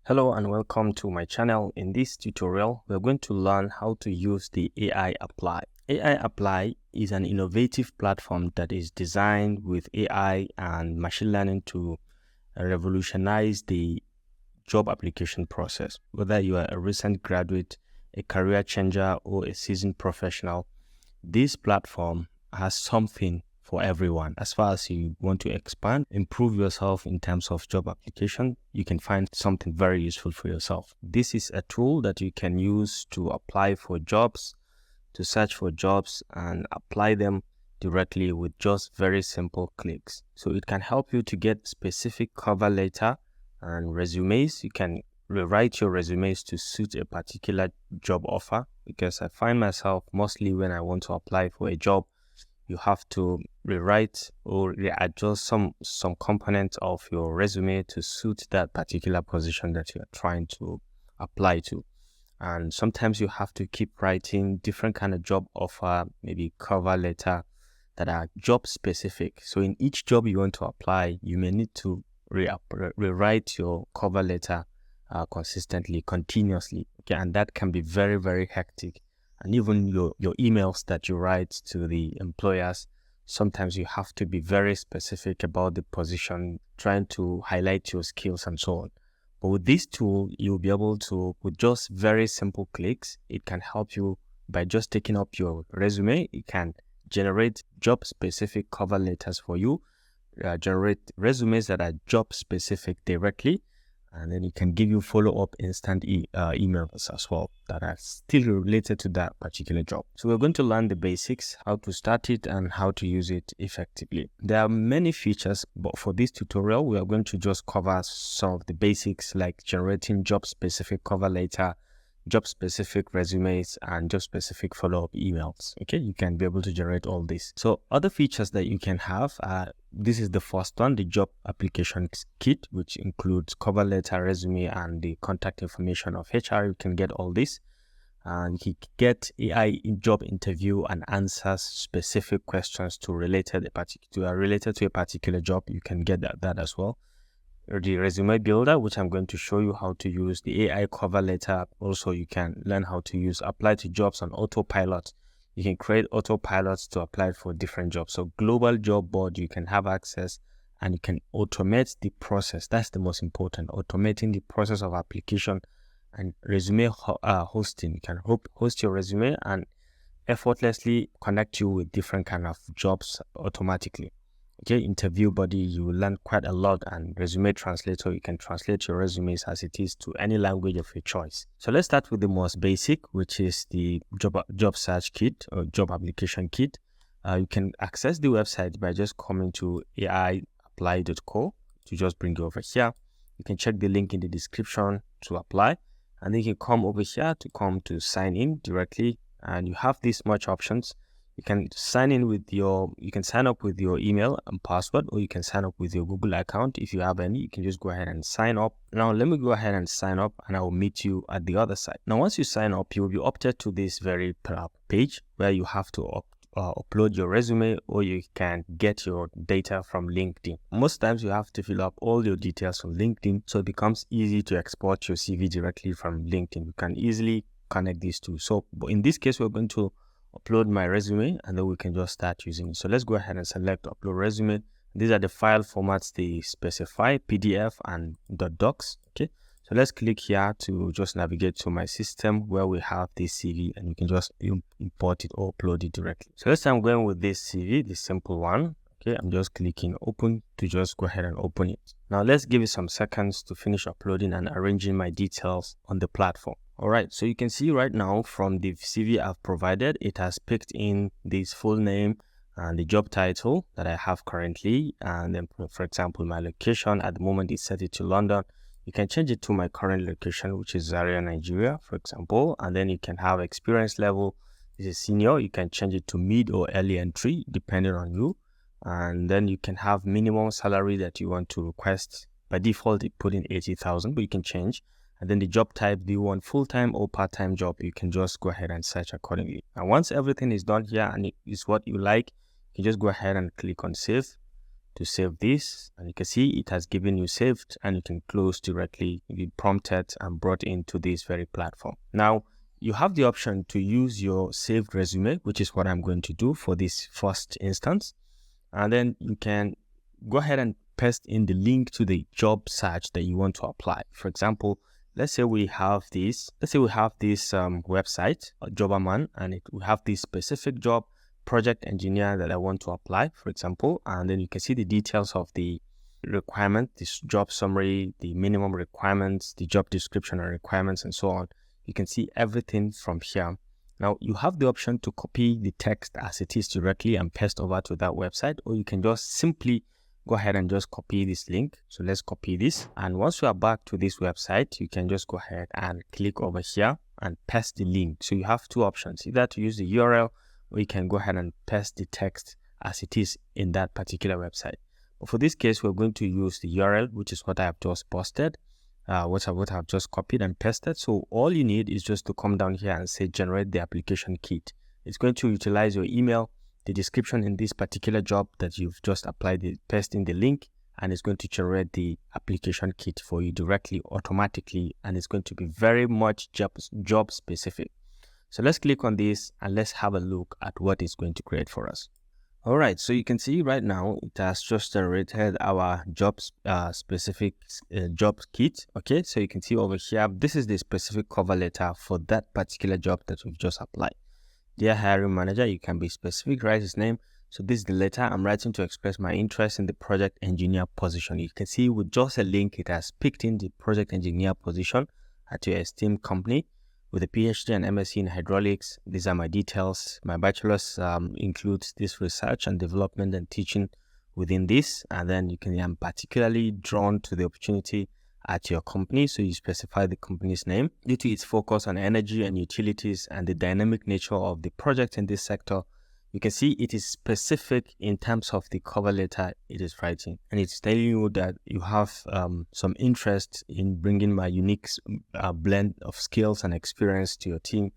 Hello and welcome to my channel. In this tutorial, we're going to learn how to use the aiApply. aiApply is an innovative platform that is designed with AI and machine learning to revolutionize the job application process. Whether you are a recent graduate, a career changer, or a seasoned professional, this platform has something for everyone. As far as you want to expand, improve yourself in terms of job application, you can find something very useful for yourself. This is a tool that you can use to apply for jobs, to search for jobs and apply them directly with just very simple clicks. So it can help you to get specific cover letter and resumes. You can rewrite your resumes to suit a particular job offer, because I find myself mostly when I want to apply for a job, you have to rewrite or readjust some components of your resume to suit that particular position that you're trying to apply to. And sometimes you have to keep writing different kind of job offer, maybe cover letter that are job specific. So in each job you want to apply, you may need to rewrite your cover letter consistently, continuously. Okay, and that can be very, very hectic. And even your emails that you write to the employers, sometimes you have to be very specific about the position, trying to highlight your skills and so on. But with this tool, you'll be able to, with just very simple clicks, it can help you by just taking up your resume. It can generate job-specific cover letters for you, generate resumes that are job-specific directly, and then it can give you follow-up instant emails as well that are still related to that particular job. So we're going to learn the basics, how to start it and how to use it effectively. There are many features, but for this tutorial, we are going to just cover some of the basics, like generating job-specific cover letter, job-specific resumes, and job-specific follow-up emails. Okay, you can be able to generate all this. So other features that you can have, this is the first one, the job application kit, which includes cover letter, resume, and the contact information of HR. You can get all this. And you can get AI job interview and answers specific questions to related to a particular job. You can get that as well. The resume builder, which I'm going to show you how to use. The AI cover letter, also you can learn how to use, apply to jobs on autopilot. You can create autopilots to apply for different jobs. So global job board, you can have access and you can automate the process. That's the most important, automating the process of application. And resume hosting, you can host your resume and effortlessly connect you with different kind of jobs automatically. Okay, interview body, you will learn quite a lot, and resume translator, you can translate your resumes as it is to any language of your choice. So let's start with the most basic, which is the job search kit or job application kit. You can access the website by just coming to aiapply.co to just bring you over here. You can check the link in the description to apply, and then you can come over here to sign in directly, and you have these much options. You can sign up with your email and password, or you can sign up with your Google account. If you have any, you can just go ahead and sign up. Now, let me go ahead and sign up, and I will meet you at the other side. Now, once you sign up, you will be opted to this very page where you have to upload your resume, or you can get your data from LinkedIn. Most times you have to fill up all your details from LinkedIn, so it becomes easy to export your CV directly from LinkedIn. You can easily connect these two. So in this case, we're going to upload my resume, and then we can just start using it. So let's go ahead and select upload resume. These are the file formats they specify, PDF and .docs. Okay, so let's click here to just navigate to my system where we have this CV, and you can just import it or upload it directly. So let's say I'm going with this CV, the simple one. Okay, I'm just clicking open to just go ahead and open it. Now let's give it some seconds to finish uploading and arranging my details on the platform. All right, so you can see right now from the CV I've provided, it has picked in this full name and the job title that I have currently. And then, for example, my location at the moment is set it to London. You can change it to my current location, which is Zaria, Nigeria, for example. And then you can have experience level. This is senior. You can change it to mid or early entry, depending on you. And then you can have minimum salary that you want to request. By default, it put in 80,000, but you can change. And then the job type, do you want full-time or part-time job? You can just go ahead and search accordingly. And once everything is done here and it is what you like, you just go ahead and click on save. to save this, and you can see it has given you saved, and you can close directly, be prompted and brought into this very platform. Now you have the option to use your saved resume, which is what I'm going to do for this first instance, and then you can go ahead and paste in the link to the job search that you want to apply. For example, let's say we have this website, Jobberman, and we have this specific job, project engineer, that I want to apply, for example, and then you can see the details of the requirement, this job summary, the minimum requirements, the job description and requirements, and so on. You can see everything from here. Now you have the option to copy the text as it is directly and paste over to that website, or you can just simply go ahead and just copy this link. So let's copy this, and once you are back to this website, you can just go ahead and click over here and paste the link. So you have two options, either to use the URL, or you can go ahead and paste the text as it is in that particular website. But for this case, we're going to use the URL, which is what I have just posted, what I've just copied and pasted. So all you need is just to come down here and say generate the application kit. It's going to utilize your email, the description in this particular job that you've just applied, paste in the link, and it's going to generate the application kit for you directly, automatically, and it's going to be very much job specific. So let's click on this and let's have a look at what it's going to create for us. All right, so you can see right now it has just generated our job specific job kit. Okay, so you can see over here, this is the specific cover letter for that particular job that we've just applied. Dear hiring manager, you can be specific, write his name. So this is the letter I'm writing to express my interest in the project engineer position. You can see with just a link, it has picked in the project engineer position at your esteemed company with a PhD and MSc in hydraulics. These are my details. My bachelor's includes this research and development and teaching within this. And then you can, I'm particularly drawn to the opportunity at your company, so you specify the company's name. Due to its focus on energy and utilities and the dynamic nature of the project in this sector, you can see it is specific in terms of the cover letter it is writing, and it's telling you that you have some interest in bringing my unique blend of skills and experience to your team.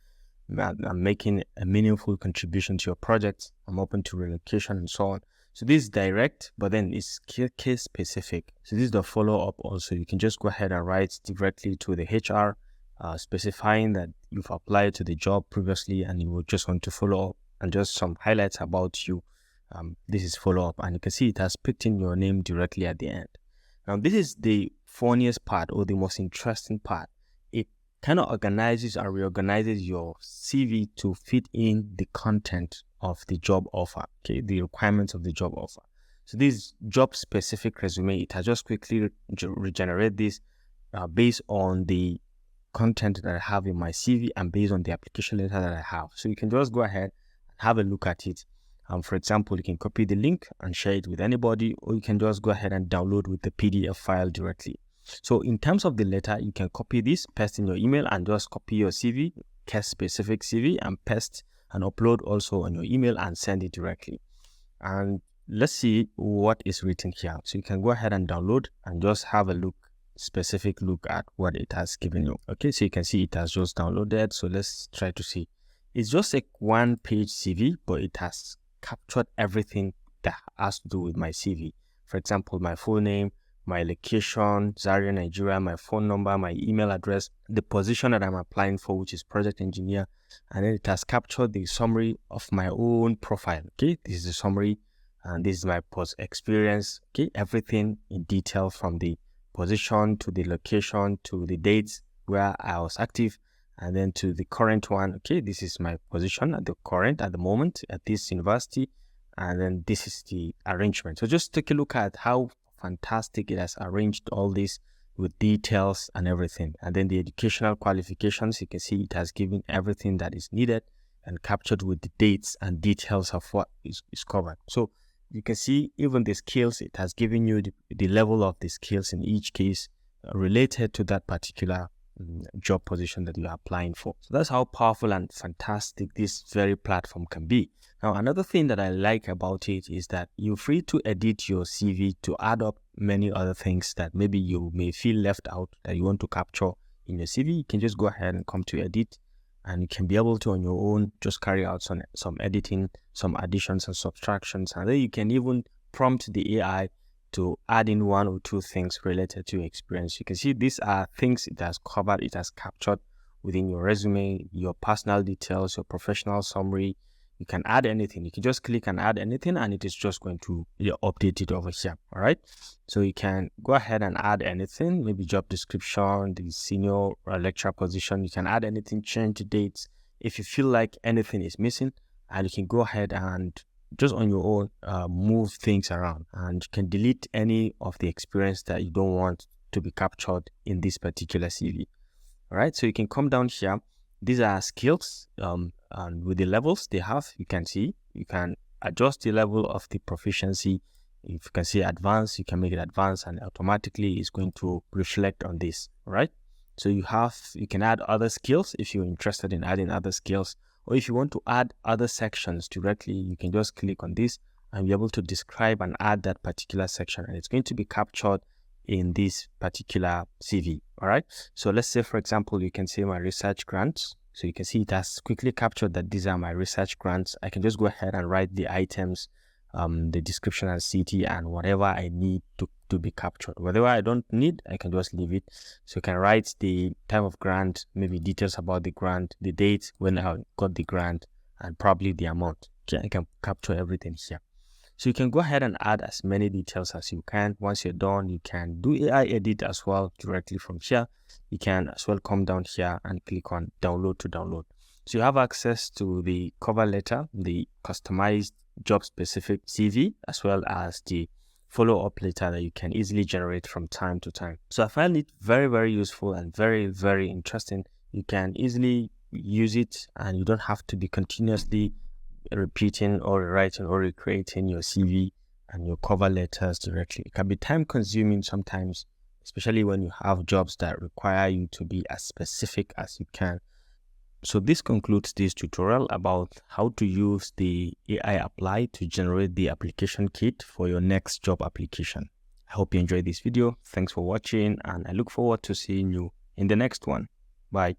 I'm making a meaningful contribution to your project. I'm open to relocation and so on. So this is direct, but then it's case specific. So this is the follow-up also. You can just go ahead and write directly to the HR, specifying that you've applied to the job previously and you would just want to follow up, and just some highlights about you. This is follow-up, and you can see it has picked in your name directly at the end. Now this is the funniest part, or the most interesting part. It kind of organizes and reorganizes your CV to fit in the content of the job offer, okay, the requirements of the job offer. So this job specific resume, it has just quickly regenerate this based on the content that I have in my CV and based on the application letter that I have. So you can just go ahead and have a look at it. For example, you can copy the link and share it with anybody, or you can just go ahead and download with the PDF file directly. So in terms of the letter, you can copy this, paste in your email, and just copy your CV, case specific CV, and paste and upload also on your email and send it directly. And let's see what is written here. So you can go ahead and download and just have a specific look at what it has given you. Okay, so you can see it has just downloaded. So let's try to see. It's just a one-page CV, but it has captured everything that has to do with my CV. For example, my full name, my location, Zaria, Nigeria, my phone number, my email address, the position that I'm applying for, which is project engineer, and then it has captured the summary of my own profile. Okay, this is the summary, and this is my post experience. Okay, everything in detail from the position to the location to the dates where I was active, and then to the current one. Okay, this is my position at the moment at this university, and then this is the arrangement. So just take a look at how fantastic it has arranged all this with details and everything. And then the educational qualifications, you can see it has given everything that is needed and captured with the dates and details of what is covered. So you can see even the skills, it has given you the level of the skills in each case related to that particular job position that you are applying for. So that's how powerful and fantastic this very platform can be. Now, another thing that I like about it is that you're free to edit your CV to add up many other things that maybe you may feel left out that you want to capture in your CV. You can just go ahead and come to edit, and you can be able to on your own just carry out some editing, some additions and subtractions, and then you can even prompt the AI to add in 1 or 2 things related to your experience. You can see these are things it has covered, it has captured within your resume, your personal details, your professional summary. You can add anything. You can just click and add anything, and it is just going to update it over here. All right. So you can go ahead and add anything, maybe job description, the senior lecturer position. You can add anything, change the dates. If you feel like anything is missing, and you can go ahead and just on your own move things around, and you can delete any of the experience that you don't want to be captured in this particular CV. All right. So you can come down here. These are skills, and with the levels they have, you can see, you can adjust the level of the proficiency. If you can see advanced, you can make it advanced, and automatically it's going to reflect on this. All right. So you can add other skills if you're interested in adding other skills, or if you want to add other sections directly, you can just click on this and be able to describe and add that particular section, and it's going to be captured in this particular CV. All right. So let's say, for example, you can say my research grants. So you can see it has quickly captured that these are my research grants. I can just go ahead and write the items, the description and city, and whatever I need to be captured. Whatever I don't need, I can just leave it. So you can write the time of grant, maybe details about the grant, the date when I got the grant, and probably the amount. Okay, I can capture everything here. So you can go ahead and add as many details as you can. Once you're done, you can do AI edit as well directly from here. You can as well come down here and click on download to download. So you have access to the cover letter, the customized job specific CV, as well as the follow-up letter that you can easily generate from time to time. So I find it very, very useful and very, very interesting. You can easily use it, and you don't have to be continuously repeating or rewriting or recreating your CV and your cover letters directly. It can be time consuming sometimes, especially when you have jobs that require you to be as specific as you can. So this concludes this tutorial about how to use the aiApply to generate the application kit for your next job application. I hope you enjoyed this video. Thanks for watching, and I look forward to seeing you in the next one. Bye.